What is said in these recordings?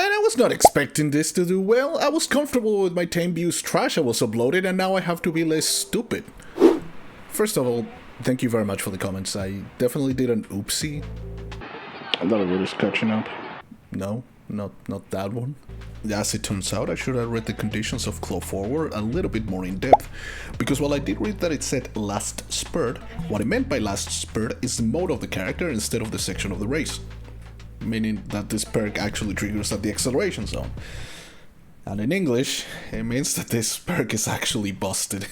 Man, I was not expecting this to do well. I was comfortable with my 10 views trash I was uploaded, and now I have to be less stupid. First of all, thank you very much for the comments. I definitely did an oopsie. I thought it was catching up. No, not that one. As it turns out, I should have read the conditions of Claw Forward a little bit more in depth, because while I did read that it said last spurt, what it meant by last spurt is the mode of the character instead of the section of the race, meaning that this perk actually triggers at the acceleration zone. And in English, it means that this perk is actually busted.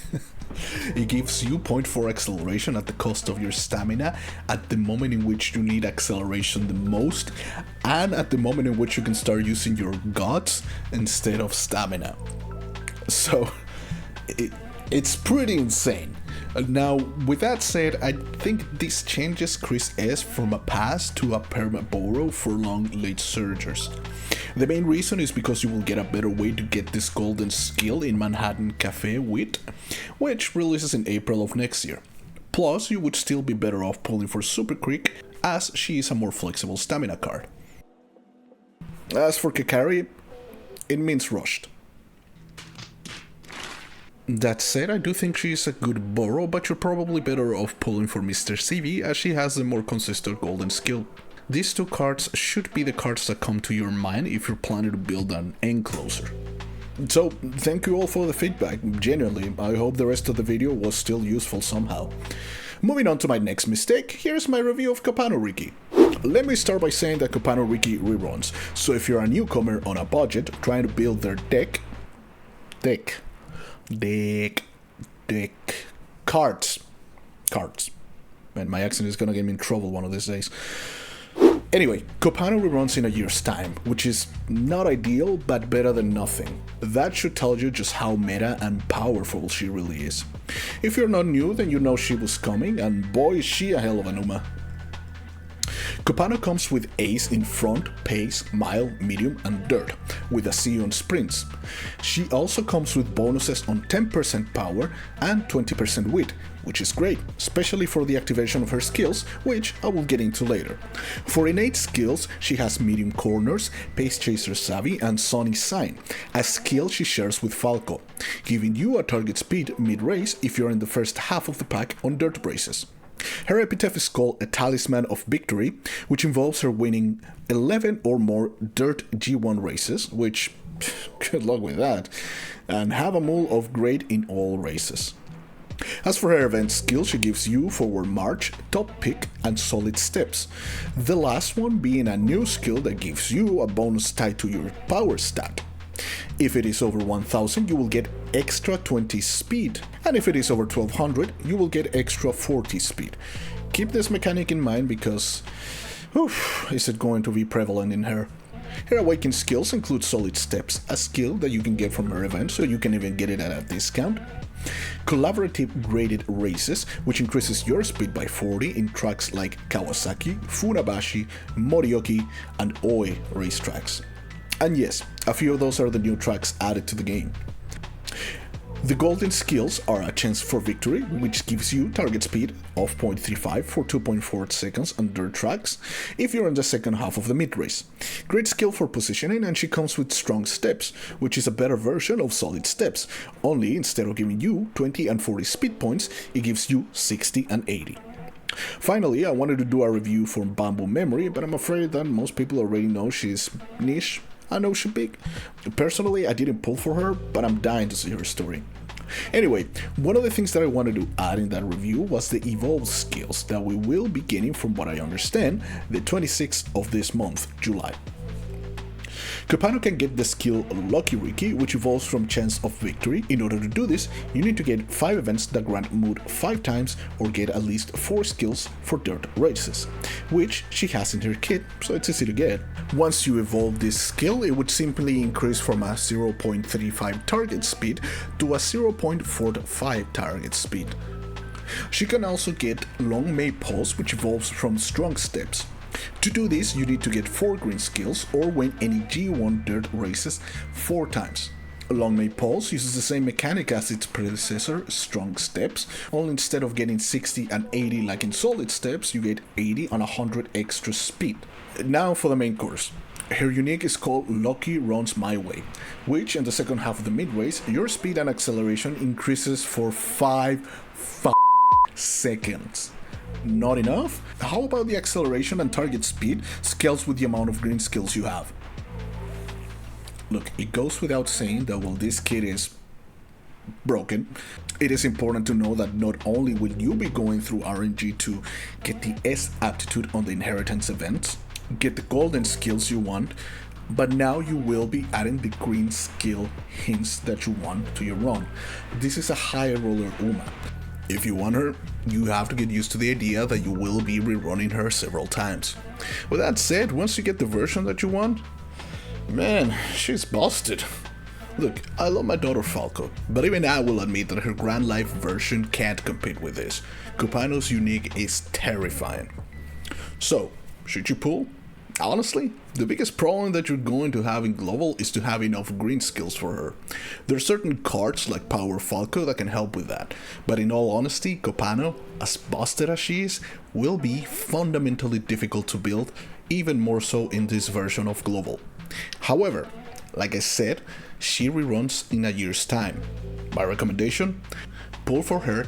It gives you 0.4 acceleration at the cost of your stamina at the moment in which you need acceleration the most, and at the moment in which you can start using your guts instead of stamina. So, it's pretty insane. Now, with that said, I think this changes Kris S from a pass to a perma borrow for long late surgers. The main reason is because you will get a better way to get this golden skill in Manhattan Cafe Wit, which releases in April of next year. Plus, you would still be better off pulling for Super Creek, as she is a more flexible stamina card. As for Kakari, it means rushed. That said, I do think she is a good borrow, but you're probably better off pulling for Mr. CV, as she has the more consistent golden skill. These two cards should be the cards that come to your mind if you're planning to build an encloser. So, thank you all for the feedback. Genuinely, I hope the rest of the video was still useful somehow. Moving on to my next mistake, here's my review of Copano Rickey. Let me start by saying that Copano Rickey reruns, so if you're a newcomer on a budget trying to build their cards. Man, my accent is gonna get me in trouble one of these days. Anyway, Copano reruns in a year's time, which is not ideal, but better than nothing. That should tell you just how meta and powerful she really is. If you're not new, then you know she was coming, and boy is she a hell of a Numa. Copano comes with Ace in front, pace, mile, medium, and dirt, with a C on sprints. She also comes with bonuses on 10% power and 20% wit, which is great, especially for the activation of her skills, which I will get into later. For innate skills, she has medium corners, pace chaser savvy, and Sonny sign, a skill she shares with Falco, giving you a target speed mid-race if you're in the first half of the pack on dirt braces. Her epitaph is called a Talisman of Victory, which involves her winning 11 or more dirt G1 races, which, good luck with that, and have a mule of grade in all races. As for her event skill, she gives you Forward March, Top Pick, and Solid Steps, the last one being a new skill that gives you a bonus tied to your power stat. If it is over 1000, you will get extra 20 speed, and if it is over 1200, you will get extra 40 speed. Keep this mechanic in mind because, is it going to be prevalent in her. Her awakened skills include Solid Steps, a skill that you can get from her event, so you can even get it at a discount. Collaborative graded races, which increases your speed by 40 in tracks like Kawasaki, Funabashi, Morioki, and Oi racetracks. And yes, a few of those are the new tracks added to the game. The golden skills are a chance for victory, which gives you target speed of 0.35 for 2.4 seconds on dirt tracks if you're in the second half of the mid-race. Great skill for positioning, and she comes with strong steps, which is a better version of solid steps, only instead of giving you 20 and 40 speed points, it gives you 60 and 80. Finally, I wanted to do a review for Bamboo Memory, but I'm afraid that most people already know she's niche. I know she's big. Personally, I didn't pull for her, but I'm dying to see her story. Anyway, one of the things that I wanted to add in that review was the evolved skills that we will be getting, from what I understand, the 26th of this month, July. Copano can get the skill Lucky Rickey, which evolves from Chance of Victory. In order to do this, you need to get 5 events that grant mood 5 times or get at least 4 skills for dirt races, which she has in her kit, so it's easy to get. Once you evolve this skill, it would simply increase from a 0.35 target speed to a 0.45 target speed. She can also get Long May Pulse, which evolves from Strong Steps. To do this, you need to get 4 green skills or win any G1 dirt races 4 times. Long May Pulse uses the same mechanic as its predecessor, Strong Steps, only instead of getting 60 and 80 like in Solid Steps, you get 80 and 100 extra speed. Now for the main course. Her unique is called Lucky Runs My Way, which in the second half of the mid-race, your speed and acceleration increases for 5 seconds. Not enough? How about the acceleration and target speed scales with the amount of green skills you have? Look, it goes without saying that while this kit is broken, it is important to know that not only will you be going through RNG to get the S aptitude on the inheritance events, get the golden skills you want, but now you will be adding the green skill hints that you want to your run. This is a high roller Uma. If you want her, you have to get used to the idea that you will be rerunning her several times. With that said, once you get the version that you want, man, she's busted. Look, I love my daughter Falco, but even I will admit that her Grand Life version can't compete with this. Copano's unique is terrifying. So, should you pull? Honestly, the biggest problem that you're going to have in Global is to have enough green skills for her. There are certain cards like Power Falco that can help with that, but in all honesty, Copano, as busted as she is, will be fundamentally difficult to build, even more so in this version of Global. However, like I said, she reruns in a year's time. My recommendation? Pull for her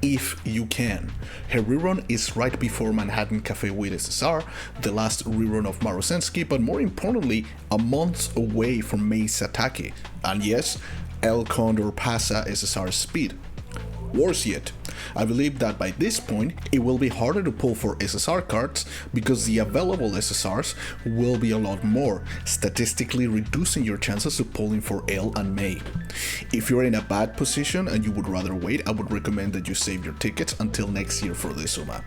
if you can. Her rerun is right before Manhattan Cafe with SSR, the last rerun of Marosensky, but more importantly, a month away from Mei Satake, and yes, El Condor Pasa SSR speed. Worse yet, I believe that by this point, it will be harder to pull for SSR cards because the available SSRs will be a lot more, statistically reducing your chances of pulling for L and May. If you're in a bad position and you would rather wait, I would recommend that you save your tickets until next year for this Uma.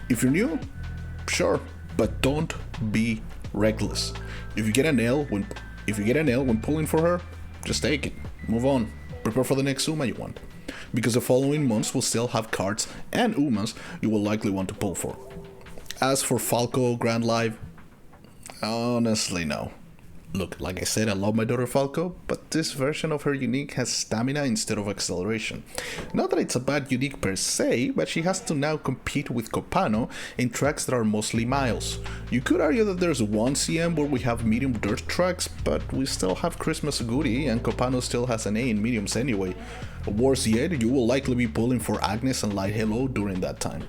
If you're new, sure, but don't be reckless. If you get an L when pulling for her, just take it. Move on. Prepare for the next Uma you want, because the following months will still have cards and Umas you will likely want to pull for. As for Falco Grand Live, honestly no. Look, like I said, I love my daughter Falco, but this version of her unique has stamina instead of acceleration. Not that it's a bad unique per se, but she has to now compete with Copano in tracks that are mostly miles. You could argue that there's one CM where we have medium dirt tracks, but we still have Christmas Goody and Copano still has an A in mediums anyway. Worse yet, you will likely be pulling for Agnes and Light Hello during that time.